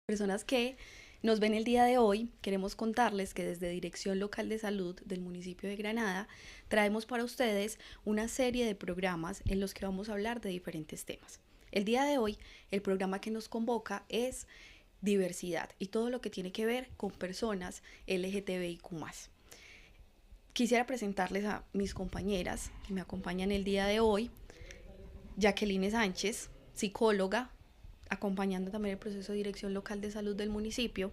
Personas que nos ven el día de hoy, queremos contarles que desde Dirección Local de Salud del municipio de Granada traemos para ustedes una serie de programas en los que vamos a hablar de diferentes temas. El día de hoy, el programa que nos convoca es diversidad y todo lo que tiene que ver con personas LGTBIQ+. Quisiera presentarles a mis compañeras que me acompañan el día de hoy. Jacqueline Sánchez, psicóloga, acompañando también el proceso de Dirección Local de Salud del municipio,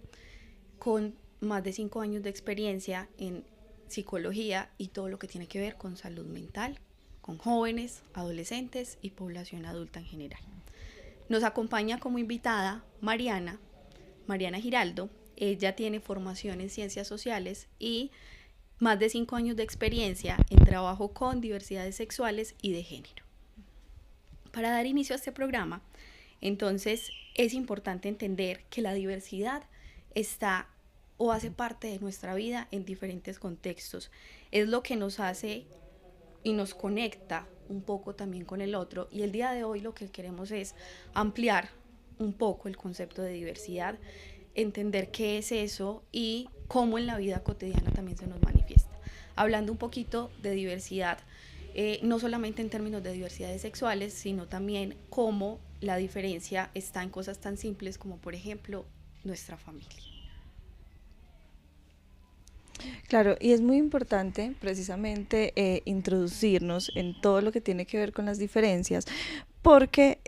con más de 5 años de experiencia en psicología y todo lo que tiene que ver con salud mental, con jóvenes, adolescentes y población adulta en general. Nos acompaña como invitada Mariana Giraldo. Ella tiene formación en ciencias sociales y más de 5 años de experiencia en trabajo con diversidades sexuales y de género. Para dar inicio a este programa, entonces es importante entender que la diversidad está o hace parte de nuestra vida en diferentes contextos. Es lo que nos hace y nos conecta un poco también con el otro. Y el día de hoy lo que queremos es ampliar un poco el concepto de diversidad, entender qué es eso y cómo en la vida cotidiana también se nos manifiesta. Hablando un poquito de diversidad, no solamente en términos de diversidades sexuales, sino también cómo la diferencia está en cosas tan simples como, por ejemplo, nuestra familia. Claro, y es muy importante precisamente introducirnos en todo lo que tiene que ver con las diferencias, porque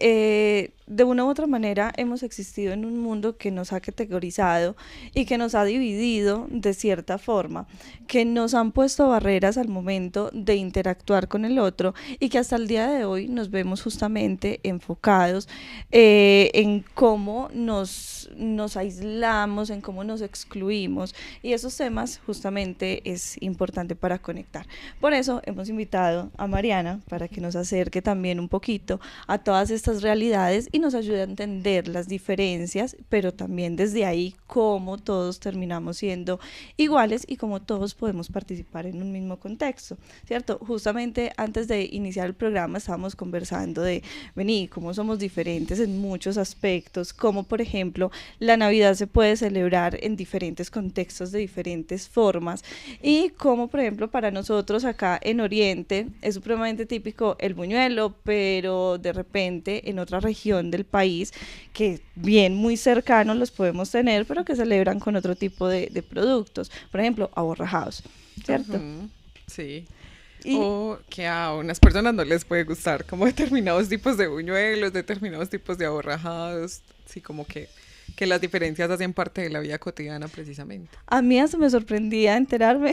de una u otra manera hemos existido en un mundo que nos ha categorizado y que nos ha dividido de cierta forma, que nos han puesto barreras al momento de interactuar con el otro y que hasta el día de hoy nos vemos justamente enfocados en cómo nos aislamos, en cómo nos excluimos, y esos temas justamente es importante para conectar. Por eso hemos invitado a Mariana para que nos acerque también un poquito a todas estas realidades y nos ayude a entender las diferencias, pero también desde ahí cómo todos terminamos siendo iguales y cómo todos podemos participar en un mismo contexto, ¿cierto? Justamente antes de iniciar el programa estábamos conversando de, vení, cómo somos diferentes en muchos aspectos, como por ejemplo la Navidad se puede celebrar en diferentes contextos de diferentes formas y como por ejemplo para nosotros acá en Oriente es supremamente típico el buñuelo, pero de repente en otra región del país que bien muy cercanos los podemos tener, pero que celebran con otro tipo de productos, por ejemplo aborrajados, ¿cierto? Sí. Y O que a unas personas no les puede gustar como determinados tipos de buñuelos, determinados tipos de aborrajados, sí, como que las diferencias hacen parte de la vida cotidiana precisamente. a mí hasta me sorprendía enterarme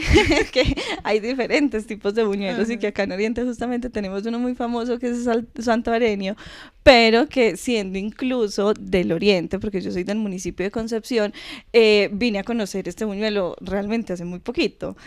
que hay diferentes tipos de buñuelos y que acá en Oriente justamente tenemos uno muy famoso que es el santuareño, pero que siendo incluso del Oriente, porque yo soy del municipio de Concepción, vine a conocer este buñuelo realmente hace muy poquito.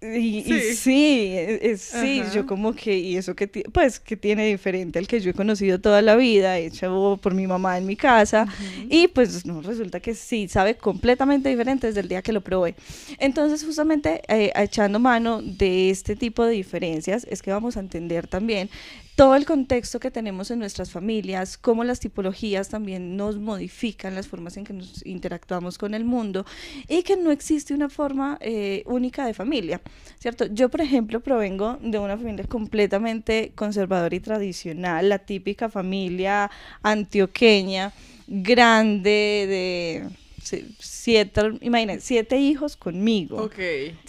Y Sí. sí, sí, yo Ajá. como que, y eso que, pues, que tiene diferente al que yo he conocido toda la vida, hecho por mi mamá en mi casa, y pues no, resulta que sí, sabe completamente diferente desde el día que lo probé. Entonces, justamente echando mano de este tipo de diferencias, es que vamos a entender también todo el contexto que tenemos en nuestras familias, cómo las tipologías también nos modifican las formas en que nos interactuamos con el mundo y que no existe una forma única de familia, ¿cierto? Yo, por ejemplo, provengo de una familia completamente conservadora y tradicional, la típica familia antioqueña, grande, de siete, imagínate, 7 hijos conmigo. Ok.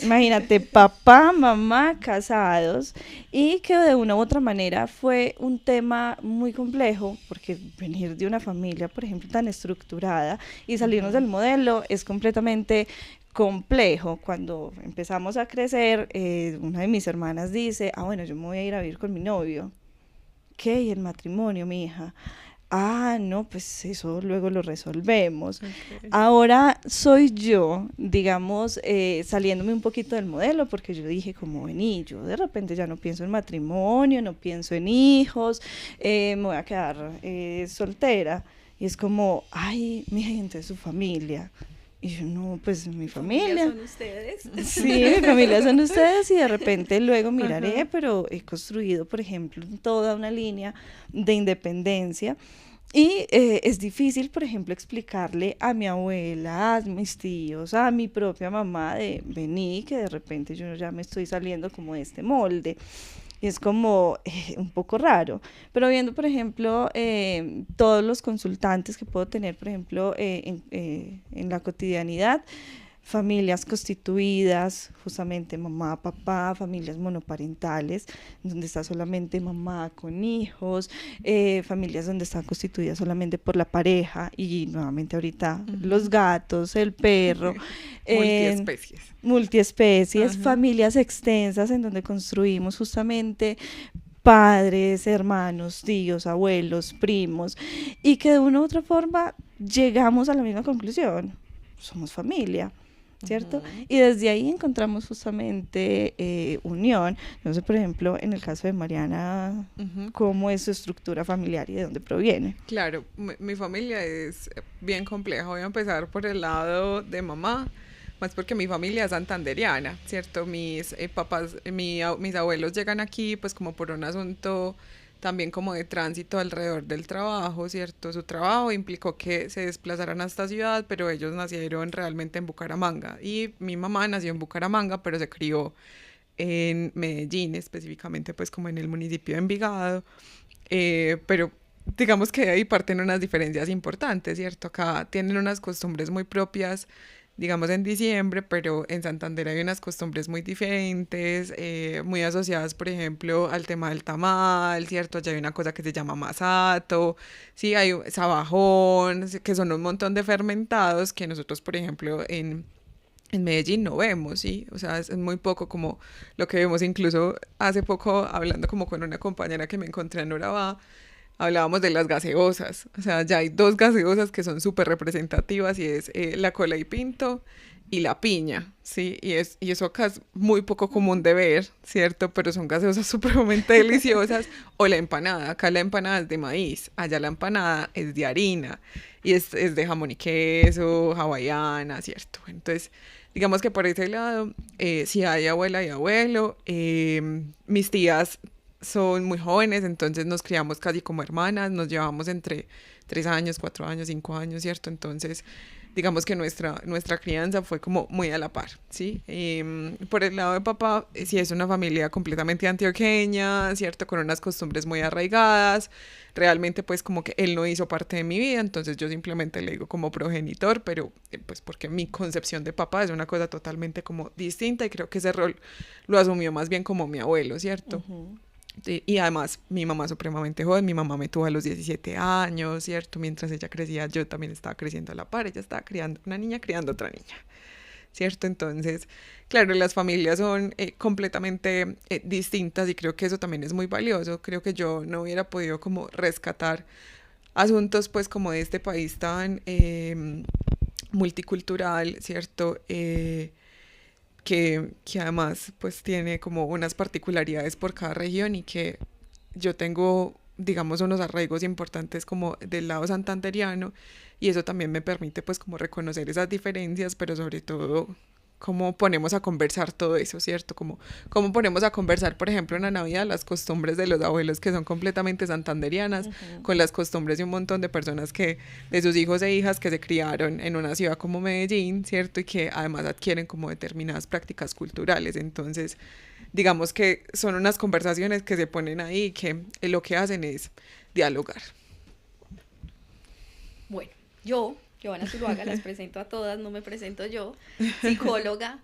Imagínate, papá, mamá, casados, y que de una u otra manera fue un tema muy complejo, porque venir de una familia, por ejemplo, tan estructurada y salirnos del modelo es completamente complejo. Cuando empezamos a crecer, una de mis hermanas dice, bueno, yo me voy a ir a vivir con mi novio. ¿Qué? ¿Y el matrimonio, mi hija? No, pues eso luego lo resolvemos. Okay. Ahora soy yo, digamos, saliéndome un poquito del modelo, porque yo dije, como vení, yo de repente ya no pienso en matrimonio, no pienso en hijos, me voy a quedar soltera. Y es como, ay, mi gente, su familia. Y yo, no, pues mi familia. ¿Son ustedes? Sí, mi familia son ustedes y de repente luego miraré, Ajá. pero he construido, por ejemplo, toda una línea de independencia Y es difícil, por ejemplo, explicarle a mi abuela, a mis tíos, a mi propia mamá de vení, que de repente yo ya me estoy saliendo como de este molde. Y es como un poco raro. Pero viendo, por ejemplo, todos los consultantes que puedo tener, por ejemplo, en la cotidianidad, familias constituidas, justamente mamá, papá, familias monoparentales, donde está solamente mamá con hijos, familias donde están constituidas solamente por la pareja y nuevamente ahorita los gatos, el perro, Multiespecies. multiespecies, Ajá. familias extensas en donde construimos justamente padres, hermanos, tíos, abuelos, primos, y que de una u otra forma llegamos a la misma conclusión, somos familia. ¿Cierto? Ujú. Y desde ahí encontramos justamente unión. No sé, por ejemplo, en el caso de Mariana, Ujú. cómo es su estructura familiar y de dónde proviene. Claro, mi familia es bien compleja. Voy a empezar por el lado de mamá, más porque mi familia es santanderiana, ¿cierto? Mis papás, mis abuelos llegan aquí pues como por un asunto también como de tránsito alrededor del trabajo, ¿cierto? Su trabajo implicó que se desplazaran a esta ciudad, pero ellos nacieron realmente en Bucaramanga y mi mamá nació en Bucaramanga, pero se crió en Medellín, específicamente pues como en el municipio de Envigado, pero digamos que de ahí parten unas diferencias importantes, ¿cierto? Acá tienen unas costumbres muy propias, digamos en diciembre, pero en Santander hay unas costumbres muy diferentes, muy asociadas, por ejemplo, al tema del tamal, ¿cierto? Allá hay una cosa que se llama masato, sí, hay sabajón, que son un montón de fermentados que nosotros, por ejemplo, en Medellín no vemos, ¿sí? O sea, es muy poco como lo que vemos. Incluso hace poco, hablando como con una compañera que me encontré en Urabá, hablábamos de las gaseosas. O sea, ya hay dos gaseosas que son súper representativas y es la cola y pinto y la piña, ¿sí? Y eso acá es muy poco común de ver, ¿cierto? Pero son gaseosas supremamente deliciosas. O la empanada, acá la empanada es de maíz, allá la empanada es de harina y es de jamón y queso, hawaiana, ¿cierto? Entonces, digamos que por ese lado, si hay abuela y abuelo, mis tías son muy jóvenes, entonces nos criamos casi como hermanas, nos llevamos entre 3 años, 4 años, 5 años, ¿cierto? Entonces, digamos que nuestra crianza fue como muy a la par, ¿sí? Por el lado de papá, sí es una familia completamente antioqueña, ¿cierto? Con unas costumbres muy arraigadas. Realmente pues como que él no hizo parte de mi vida, entonces yo simplemente le digo como progenitor, pero pues porque mi concepción de papá es una cosa totalmente como distinta y creo que ese rol lo asumió más bien como mi abuelo, ¿cierto? Ujú. Y además mi mamá es supremamente joven, mi mamá me tuvo a los 17 años, ¿cierto? Mientras ella crecía, yo también estaba creciendo a la par, ella estaba criando una niña, criando otra niña, ¿cierto? Entonces, claro, las familias son completamente distintas y creo que eso también es muy valioso, creo que yo no hubiera podido como rescatar asuntos pues como de este país tan multicultural, ¿cierto? Que además pues tiene como unas particularidades por cada región y que yo tengo, digamos, unos arraigos importantes como del lado santanderiano y eso también me permite pues como reconocer esas diferencias, pero sobre todo cómo ponemos a conversar todo eso, ¿cierto? Como cómo ponemos a conversar, por ejemplo, en la Navidad las costumbres de los abuelos que son completamente santanderianas Ujú. con las costumbres de un montón de personas que, de sus hijos e hijas que se criaron en una ciudad como Medellín, ¿cierto? Y que además adquieren como determinadas prácticas culturales. Entonces, digamos que son unas conversaciones que se ponen ahí y que lo que hacen es dialogar. Bueno, yo, Giovanna Zuluaga, las presento a todas, no me presento yo, psicóloga,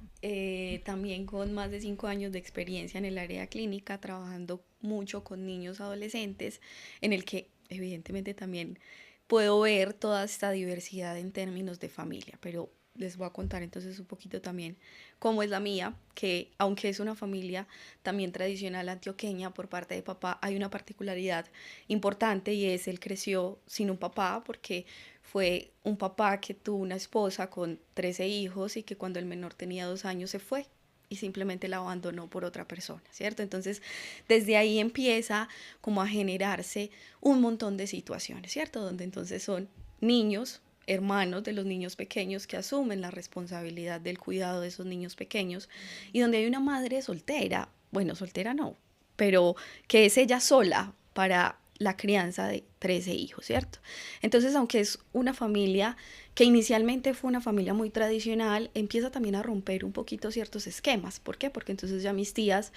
también con más de 5 años de experiencia en el área clínica, trabajando mucho con niños adolescentes, en el que evidentemente también puedo ver toda esta diversidad en términos de familia, pero les voy a contar entonces un poquito también cómo es la mía, que aunque es una familia también tradicional antioqueña por parte de papá, hay una particularidad importante y es él creció sin un papá porque fue un papá que tuvo una esposa con 13 hijos y que cuando el menor tenía 2 años se fue y simplemente la abandonó por otra persona, ¿cierto? Entonces, desde ahí empieza como a generarse un montón de situaciones, ¿cierto? Donde entonces son niños, hermanos de los niños pequeños que asumen la responsabilidad del cuidado de esos niños pequeños y donde hay una madre soltera, bueno, soltera no, pero que es ella sola para la crianza de 13 hijos, ¿cierto? Entonces, aunque es una familia que inicialmente fue una familia muy tradicional, empieza también a romper un poquito ciertos esquemas. ¿Por qué? Porque entonces ya mis tías,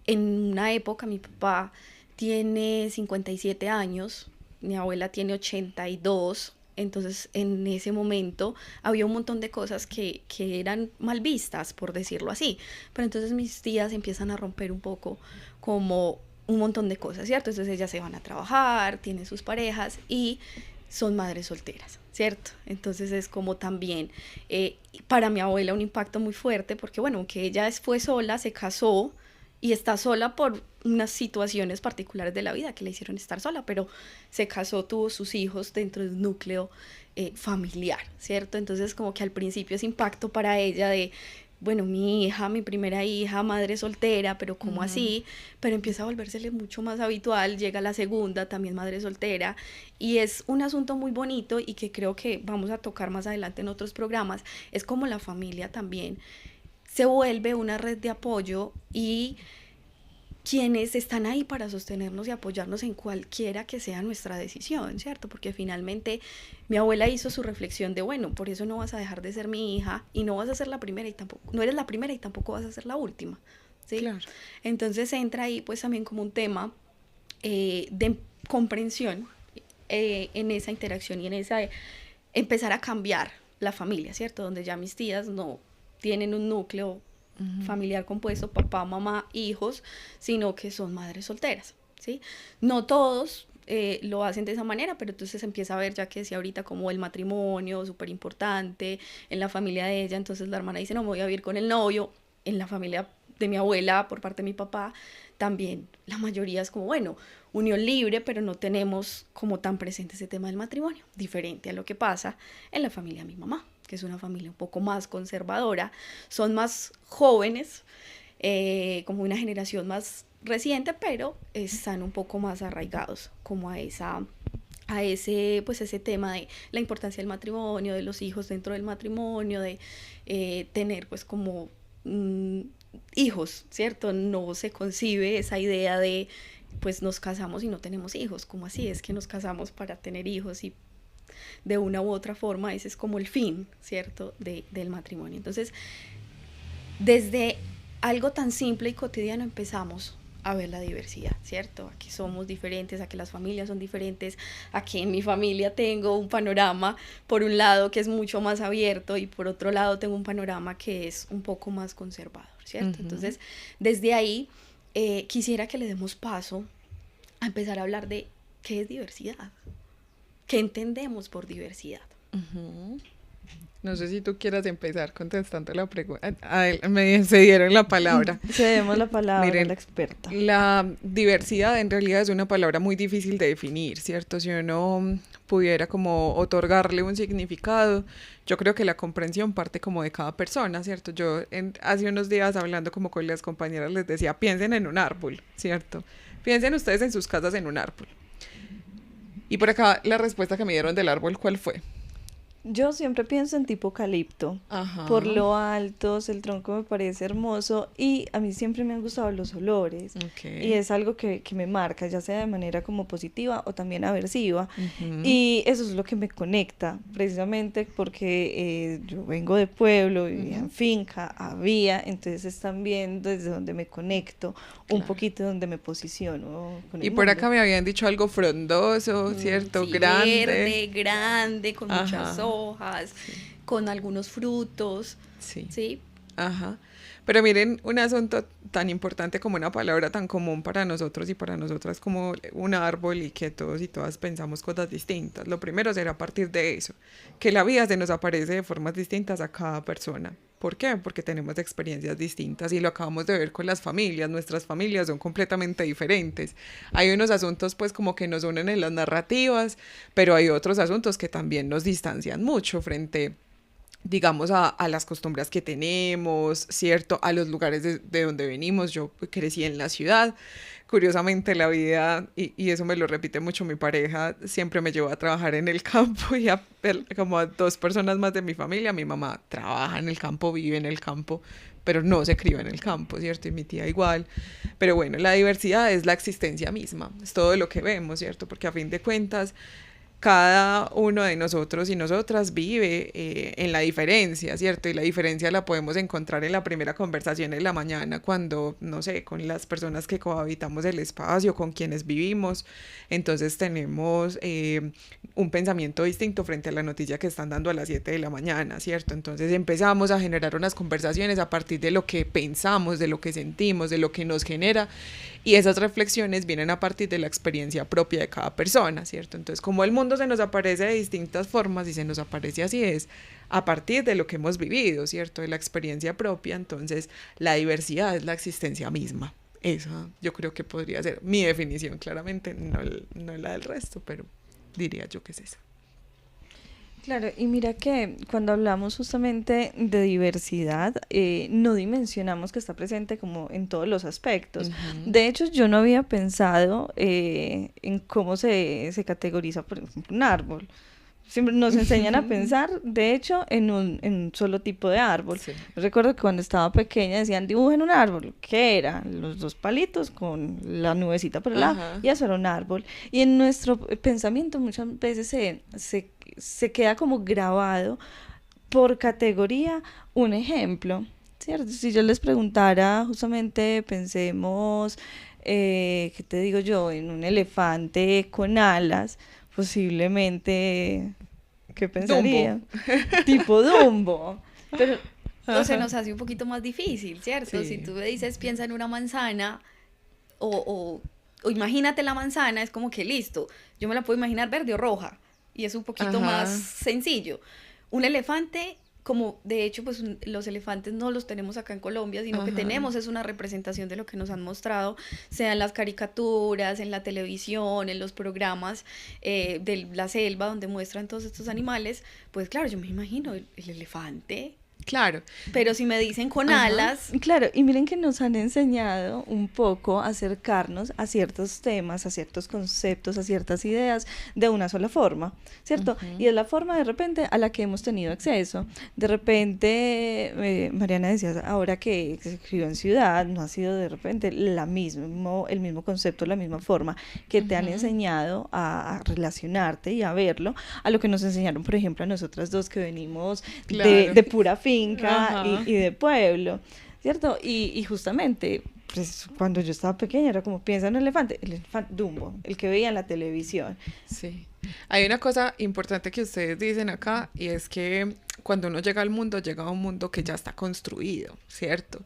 en una época, mi papá tiene 57 años, mi abuela tiene 82, entonces en ese momento había un montón de cosas que eran mal vistas, por decirlo así. Pero entonces mis tías empiezan a romper un poco como un montón de cosas, ¿cierto? Entonces ellas se van a trabajar, tienen sus parejas y son madres solteras, ¿cierto? Entonces es como también para mi abuela un impacto muy fuerte porque, bueno, aunque ella fue sola, se casó y está sola por unas situaciones particulares de la vida que le hicieron estar sola, pero se casó, tuvo sus hijos dentro de un núcleo familiar, ¿cierto? Entonces como que al principio es impacto para ella de, bueno, mi hija, mi primera hija, madre soltera, pero ¿cómo así? Pero empieza a volvérsele mucho más habitual, llega la segunda, también madre soltera, y es un asunto muy bonito y que creo que vamos a tocar más adelante en otros programas, es como la familia también se vuelve una red de apoyo y quienes están ahí para sostenernos y apoyarnos en cualquiera que sea nuestra decisión, ¿cierto? Porque finalmente mi abuela hizo su reflexión de, bueno, por eso no vas a dejar de ser mi hija y no vas a ser la primera y tampoco, no eres la primera y tampoco vas a ser la última, ¿sí? Claro. Entonces entra ahí pues también como un tema de comprensión en esa interacción y en esa empezar a cambiar la familia, ¿cierto? Donde ya mis tías no tienen un núcleo familiar compuesto, papá, mamá, hijos, sino que son madres solteras, ¿sí? No todos lo hacen de esa manera, pero entonces empieza a ver, ya que decía ahorita, como el matrimonio, súper importante en la familia de ella, entonces la hermana dice, no, me voy a vivir con el novio, en la familia de mi abuela, por parte de mi papá, también la mayoría es como, bueno, unión libre, pero no tenemos como tan presente ese tema del matrimonio, diferente a lo que pasa en la familia de mi mamá, que es una familia un poco más conservadora, son más jóvenes, como una generación más reciente, pero están un poco más arraigados como a ese tema de la importancia del matrimonio, de los hijos dentro del matrimonio, de tener pues como hijos, ¿cierto? No se concibe esa idea de pues nos casamos y no tenemos hijos, ¿cómo así? Es que nos casamos para tener hijos y de una u otra forma ese es como el fin, ¿cierto? Del matrimonio. Entonces, desde algo tan simple y cotidiano empezamos a ver la diversidad, ¿cierto? A que somos diferentes, a que las familias son diferentes, a que en mi familia tengo un panorama, por un lado, que es mucho más abierto y por otro lado tengo un panorama que es un poco más conservador, ¿cierto? Entonces, desde ahí, quisiera que le demos paso a empezar a hablar de qué es diversidad, qué entendemos por diversidad. No sé si tú quieras empezar contestando la pregunta. Me cedieron la palabra. Cedemos la palabra Miren, a la experta. La diversidad en realidad es una palabra muy difícil de definir, ¿cierto? Si uno pudiera como otorgarle un significado, yo creo que la comprensión parte como de cada persona, ¿cierto? Yo hace unos días hablando como con las compañeras les decía, piensen en un árbol, ¿cierto? Piensen ustedes en sus casas en un árbol. Y por acá la respuesta que me dieron del árbol, ¿cuál fue? Yo siempre pienso en tipo eucalipto, por lo altos, el tronco me parece hermoso y a mí siempre me han gustado los olores y es algo que me marca, ya sea de manera como positiva o también aversiva y eso es lo que me conecta, precisamente porque yo vengo de pueblo, vivía en finca, había, entonces es también desde donde me conecto, un poquito donde me posiciono con el Y por mundo. acá me habían dicho algo frondoso, ¿cierto? Sí, grande. grande, con muchas hojas, con algunos frutos, ¿sí? Ajá. Pero miren, un asunto tan importante como una palabra tan común para nosotros y para nosotras como un árbol y que todos y todas pensamos cosas distintas. Lo primero será a partir de eso, que la vida se nos aparece de formas distintas a cada persona. ¿Por qué? Porque tenemos experiencias distintas y lo acabamos de ver con las familias. Nuestras familias son completamente diferentes. Hay unos asuntos pues como que nos unen en las narrativas, pero hay otros asuntos que también nos distancian mucho frente digamos, a las costumbres que tenemos, ¿cierto? A los lugares de donde venimos. Yo crecí en la ciudad. Curiosamente, la vida, y eso me lo repite mucho mi pareja, siempre me llevó a trabajar en el campo y como a 2 personas más de mi familia. Mi mamá trabaja en el campo, vive en el campo, pero no se crió en el campo, ¿cierto? Y mi tía igual. Pero bueno, la diversidad es la existencia misma, es todo lo que vemos, ¿cierto? Porque a fin de cuentas, cada uno de nosotros y nosotras vive en la diferencia, ¿cierto? Y la diferencia la podemos encontrar en la primera conversación en la mañana cuando, no sé, con las personas que cohabitamos el espacio, con quienes vivimos. Entonces tenemos un pensamiento distinto frente a la noticia que están dando a las 7 de la mañana, ¿cierto? Entonces empezamos a generar unas conversaciones a partir de lo que pensamos, de lo que sentimos, de lo que nos genera. Y esas reflexiones vienen a partir de la experiencia propia de cada persona, ¿cierto? Entonces, como el mundo se nos aparece de distintas formas y se nos aparece así es, a partir de lo que hemos vivido, ¿cierto? De la experiencia propia, entonces la diversidad es la existencia misma. Esa yo creo que podría ser mi definición, claramente, no la del resto, pero diría yo que es esa. Claro, y mira que cuando hablamos justamente de diversidad, no dimensionamos que está presente como en todos los aspectos. De hecho, yo no había pensado en cómo se categoriza, por ejemplo, un árbol. Siempre nos enseñan a pensar, de hecho, en un solo tipo de árbol. Sí. Recuerdo que cuando estaba pequeña decían, dibujen un árbol. ¿Qué era? Los 2 palitos con la nubecita por el lado, Ajá. y eso era un árbol. Y en nuestro pensamiento muchas veces se queda como grabado por categoría un ejemplo, ¿cierto? Si yo les preguntara, justamente pensemos, ¿qué te digo yo? En un elefante con alas, posiblemente, ¿qué pensarían? Tipo Dumbo. Pero O se nos hace un poquito más difícil, ¿cierto? Sí. Si tú me dices, piensa en una manzana o imagínate la manzana, es como que listo, yo me la puedo imaginar verde o roja y es un poquito más Ajá. sencillo. Un elefante, como de hecho pues los elefantes no los tenemos acá en Colombia, sino que Ajá. tenemos es una representación de lo que nos han mostrado, sea en las caricaturas, en la televisión, en los programas de la selva donde muestran todos estos animales, pues claro, yo me imagino el elefante. Claro. Pero si me dicen con Ajá. alas, claro, y miren que nos han enseñado un poco a acercarnos a ciertos temas, a ciertos conceptos, a ciertas ideas de una sola forma, ¿cierto? Y es la forma de repente a la que hemos tenido acceso. De repente, Mariana decía, ahora que se escribió en ciudad, no ha sido de repente el mismo concepto, la misma forma que te han enseñado a relacionarte y a verlo, a lo que nos enseñaron, por ejemplo, a nosotras dos que venimos Claro. de pura finca Ajá. y de pueblo, ¿cierto? Y justamente, pues cuando yo estaba pequeña era como, piensa en un elefante, el elefante Dumbo, el que veía en la televisión. Sí. Hay una cosa importante que ustedes dicen acá y es que cuando uno llega al mundo, llega a un mundo que ya está construido, ¿cierto?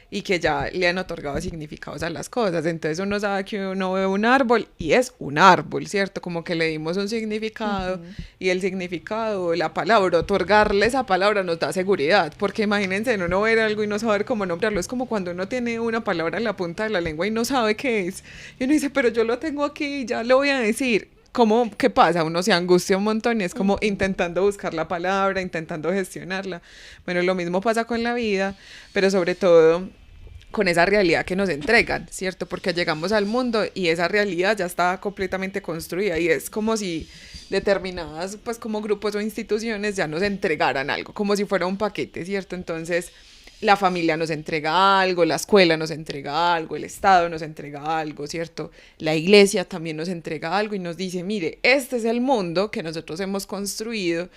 Y que ya le han otorgado significados a las cosas. Entonces uno sabe que uno ve un árbol y es un árbol, ¿cierto? Como que le dimos un significado y el significado, la palabra, otorgarle esa palabra nos da seguridad. Porque imagínense, uno ver algo y no saber cómo nombrarlo. Es como cuando uno tiene una palabra en la punta de la lengua y no sabe qué es. Y uno dice, pero yo lo tengo aquí, ya lo voy a decir. ¿Qué pasa? Uno se angustia un montón y es como intentando buscar la palabra, intentando gestionarla. Bueno, lo mismo pasa con la vida, pero sobre todo con esa realidad que nos entregan, ¿cierto? Porque llegamos al mundo y esa realidad ya está completamente construida y es como si determinadas, pues como grupos o instituciones ya nos entregaran algo, como si fuera un paquete, ¿cierto? Entonces, la familia nos entrega algo, la escuela nos entrega algo, el Estado nos entrega algo, ¿cierto? La iglesia también nos entrega algo y nos dice, mire, este es el mundo que nosotros hemos construido,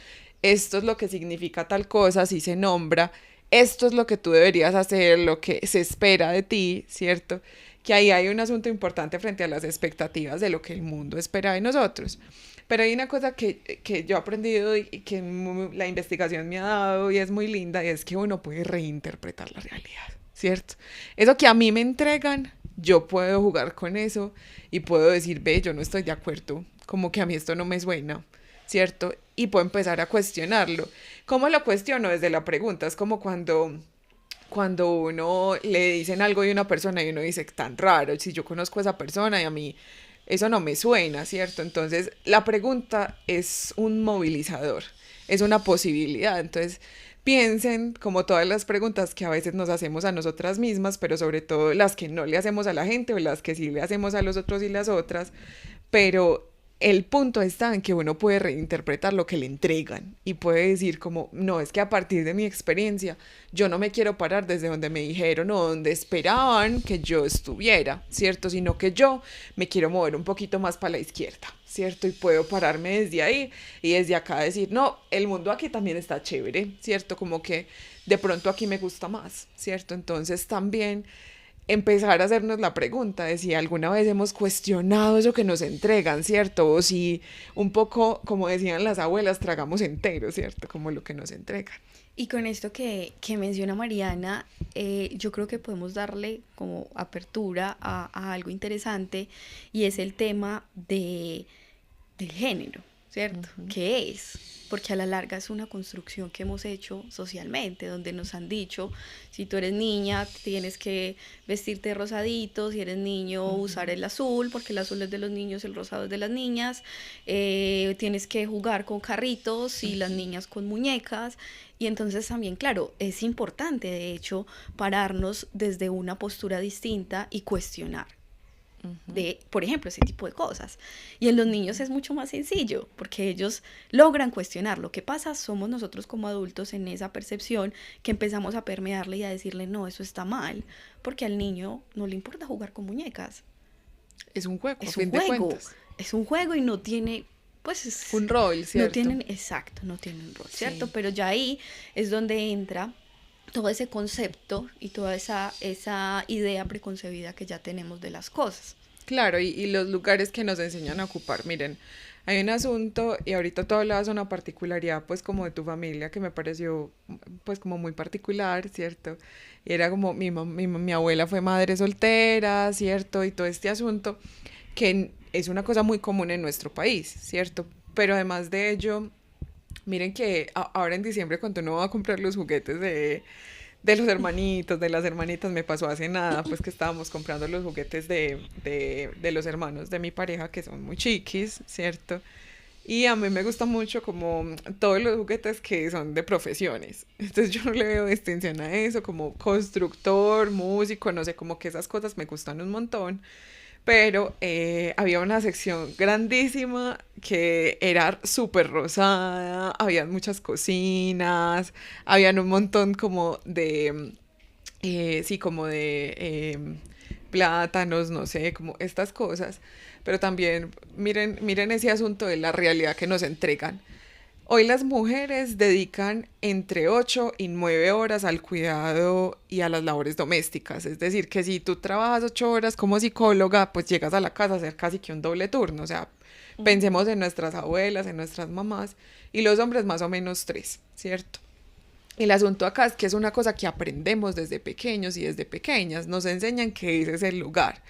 esto es lo que significa tal cosa, así se nombra, esto es lo que tú deberías hacer, lo que se espera de ti, ¿cierto? Que ahí hay un asunto importante frente a las expectativas de lo que el mundo espera de nosotros. Pero hay una cosa que yo he aprendido y que la investigación me ha dado y es muy linda, y es que uno puede reinterpretar la realidad, ¿cierto? Eso que a mí me entregan, yo puedo jugar con eso y puedo decir, ve, yo no estoy de acuerdo, como que a mí esto no me suena, ¿cierto? Y puedo empezar a cuestionarlo. ¿Cómo lo cuestiono? Desde la pregunta, es como cuando uno le dicen algo de una persona y uno dice, tan raro, si yo conozco a esa persona y a mí eso no me suena, ¿cierto? Entonces, la pregunta es un movilizador, es una posibilidad. Entonces, piensen como todas las preguntas que a veces nos hacemos a nosotras mismas, pero sobre todo las que no le hacemos a la gente o las que sí le hacemos a los otros y las otras, pero el punto está en que uno puede reinterpretar lo que le entregan y puede decir como, no, es que a partir de mi experiencia yo no me quiero parar desde donde me dijeron o donde esperaban que yo estuviera, ¿cierto? Sino que yo me quiero mover un poquito más para la izquierda, ¿cierto? Y puedo pararme desde ahí y desde acá decir, no, el mundo aquí también está chévere, ¿cierto? Como que de pronto aquí me gusta más, ¿cierto? Entonces también empezar a hacernos la pregunta de si alguna vez hemos cuestionado eso que nos entregan, ¿cierto? O si un poco, como decían las abuelas, tragamos entero, ¿cierto? Como lo que nos entregan. Y con esto que menciona Mariana, yo creo que podemos darle como apertura a algo interesante y es el tema del género, ¿cierto? ¿Qué es? Porque a la larga es una construcción que hemos hecho socialmente, donde nos han dicho, si tú eres niña, tienes que vestirte rosadito, si eres niño, usar el azul, porque el azul es de los niños, el rosado es de las niñas, tienes que jugar con carritos y las niñas con muñecas, y entonces también, claro, es importante, de hecho, pararnos desde una postura distinta y cuestionar. De, por ejemplo, ese tipo de cosas. Y en los niños es mucho más sencillo, porque ellos logran cuestionar. Lo que pasa somos nosotros como adultos en esa percepción que empezamos a permearle y a decirle, no, eso está mal, porque al niño no le importa jugar con muñecas. Es un juego, Es un juego, es un juego y no tiene, pues es un rol, ¿cierto? No tienen, exacto, no tienen rol, ¿cierto? Sí. Pero ya ahí es donde entra todo ese concepto y toda esa idea preconcebida que ya tenemos de las cosas. Claro, y los lugares que nos enseñan a ocupar. Miren, hay un asunto, y ahorita tú hablabas de una particularidad, pues como de tu familia, que me pareció, pues como muy particular, ¿cierto? Y era como, mi abuela fue madre soltera, ¿cierto? Y todo este asunto, que es una cosa muy común en nuestro país, ¿cierto? Pero además de ello, miren que ahora en diciembre cuando uno va a comprar los juguetes de los hermanitos, de las hermanitas, me pasó hace nada, pues que estábamos comprando los juguetes de los hermanos de mi pareja, que son muy chiquis, ¿cierto? Y a mí me gusta mucho como todos los juguetes que son de profesiones. Entonces yo no le veo distinción a eso, como constructor, músico, no sé, como que esas cosas me gustan un montón. Pero había una sección grandísima que era súper rosada, había muchas cocinas, habían un montón como de, sí, como de plátanos, no sé, como estas cosas. Pero también miren ese asunto de la realidad que nos entregan. Hoy las mujeres dedican entre 8 y 9 horas al cuidado y a las labores domésticas. Es decir, que si tú trabajas 8 horas como psicóloga, pues llegas a la casa a hacer casi que un doble turno. O sea, pensemos en nuestras abuelas, en nuestras mamás, y los hombres más o menos 3, ¿cierto? El asunto acá es que es una cosa que aprendemos desde pequeños y desde pequeñas. Nos enseñan que ese es el lugar.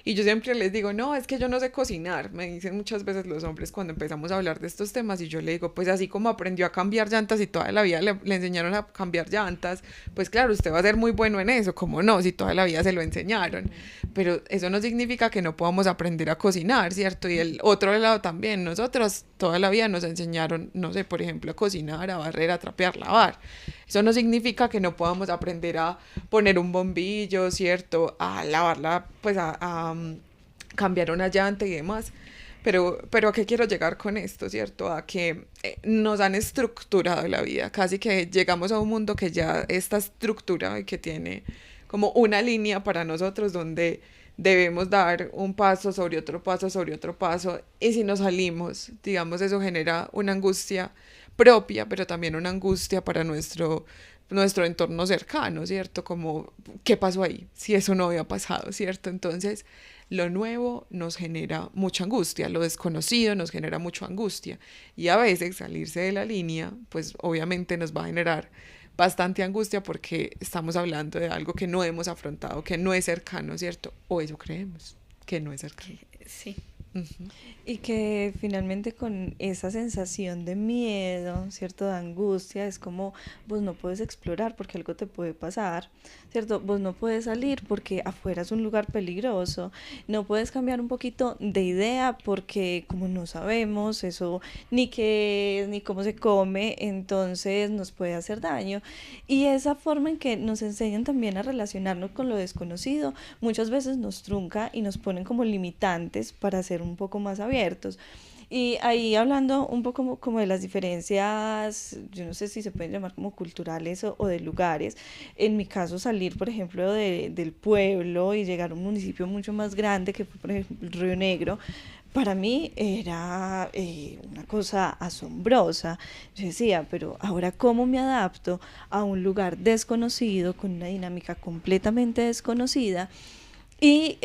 Y yo siempre les digo, no, es que yo no sé cocinar. Me dicen muchas veces los hombres cuando empezamos a hablar de estos temas y yo le digo, pues así como aprendió a cambiar llantas y toda la vida le enseñaron a cambiar llantas, pues claro, usted va a ser muy bueno en eso, ¿cómo no? Si toda la vida se lo enseñaron. Pero eso no significa que no podamos aprender a cocinar, ¿cierto? Y el otro lado también, nosotros toda la vida nos enseñaron, no sé, por ejemplo, a cocinar, a barrer, a trapear, lavar. Eso no significa que no podamos aprender a poner un bombillo, ¿cierto? A lavarla, pues a cambiar una llanta y demás. Pero ¿a qué quiero llegar con esto, cierto? A que nos han estructurado la vida. Casi que llegamos a un mundo que ya está estructurado y que tiene como una línea para nosotros donde debemos dar un paso sobre otro paso sobre otro paso. Y si nos salimos, digamos, eso genera una angustia propia, pero también una angustia para nuestro entorno cercano, ¿cierto? Como, ¿qué pasó ahí? Si eso no había pasado, ¿cierto? Entonces, lo nuevo nos genera mucha angustia, lo desconocido nos genera mucha angustia. Y a veces salirse de la línea, pues obviamente nos va a generar bastante angustia porque estamos hablando de algo que no hemos afrontado, que no es cercano, ¿cierto? O eso creemos, que no es cercano. Sí. Ujú. Y que finalmente con esa sensación de miedo, ¿cierto? De angustia, es como vos no puedes explorar porque algo te puede pasar, ¿cierto? Vos no puedes salir porque afuera es un lugar peligroso, no puedes cambiar un poquito de idea porque como no sabemos eso ni qué es, ni cómo se come, entonces nos puede hacer daño. Y esa forma en que nos enseñan también a relacionarnos con lo desconocido, muchas veces nos trunca y nos ponen como limitantes para ser un poco más abiertos. Y ahí hablando un poco como de las diferencias, yo no sé si se pueden llamar como culturales o de lugares. En mi caso, salir, por ejemplo, del pueblo y llegar a un municipio mucho más grande, que fue, por ejemplo, Río Negro, para mí era una cosa asombrosa. Yo decía, pero ahora cómo me adapto a un lugar desconocido, con una dinámica completamente desconocida, y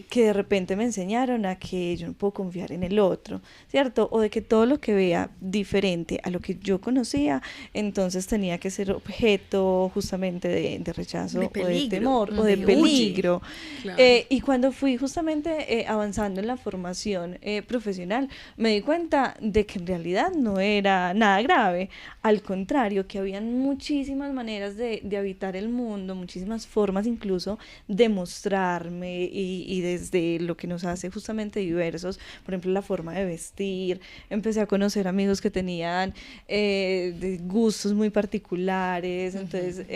que de repente me enseñaron a que yo no puedo confiar en el otro, ¿cierto? O de que todo lo que vea diferente a lo que yo conocía, entonces tenía que ser objeto justamente de De rechazo o de peligro, temor o de de huye. peligro. Claro. Y cuando fui justamente avanzando en la formación profesional, me di cuenta de que en realidad no era nada grave, al contrario, que habían muchísimas maneras de habitar el mundo, muchísimas formas incluso de mostrarme y desde lo que nos hace justamente diversos, por ejemplo, la forma de vestir. Empecé a conocer amigos que tenían de gustos muy particulares, entonces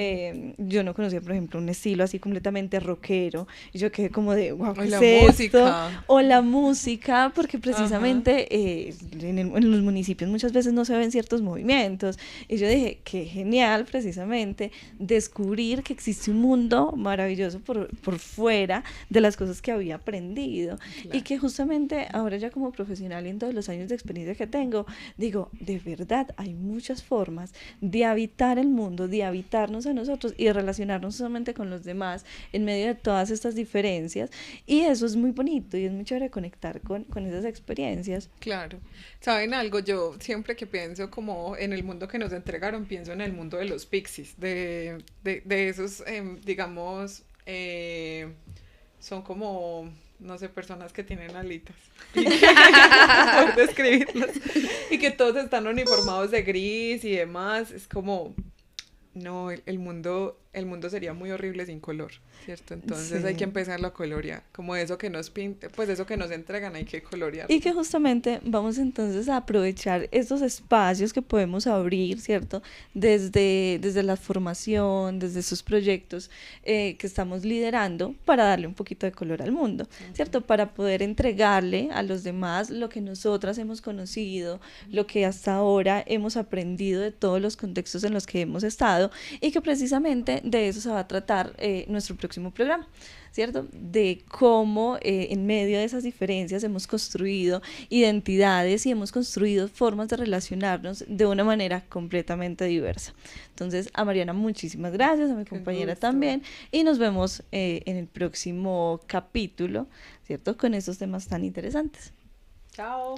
yo no conocía, por ejemplo, un estilo así completamente rockero, y yo quedé como de, wow, O ¿qué la es esto? música. O la música, porque Ajá. precisamente en los municipios muchas veces no se ven ciertos movimientos, y yo dije, qué genial precisamente descubrir que existe un mundo maravilloso por fuera de las cosas que había aprendido, y Claro. que justamente ahora ya como profesional y en todos los años de experiencia que tengo, digo, de verdad hay muchas formas de habitar el mundo, de habitarnos a nosotros y de relacionarnos solamente con los demás en medio de todas estas diferencias, y eso es muy bonito y es muy chévere conectar con esas experiencias. Claro. ¿Saben algo? Yo siempre que pienso como en el mundo que nos entregaron, pienso en el mundo de los pixies, de esos, digamos, son como, no sé, personas que tienen alitas. Y que, por describirlos. Y que todos están uniformados de gris y demás. Es como, no, el mundo sería muy horrible sin color, ¿cierto? Entonces hay que Sí. empezarlo a colorear. Como eso que nos pinta, pues eso que nos entregan hay que Y colorearlo. que justamente vamos entonces a aprovechar estos espacios que podemos abrir, ¿cierto? Desde la formación, desde esos proyectos que estamos liderando para darle un poquito de color al mundo, ¿cierto? Para poder entregarle a los demás lo que nosotras hemos conocido, lo que hasta ahora hemos aprendido de todos los contextos en los que hemos estado, y que precisamente de eso se va a tratar nuestro próximo programa, ¿cierto? De cómo en medio de esas diferencias hemos construido identidades y hemos construido formas de relacionarnos de una manera completamente diversa. Entonces, a Mariana, muchísimas gracias, a mi Qué compañera gusto. también, y nos vemos en el próximo capítulo, ¿cierto? Con estos temas tan interesantes. Chao.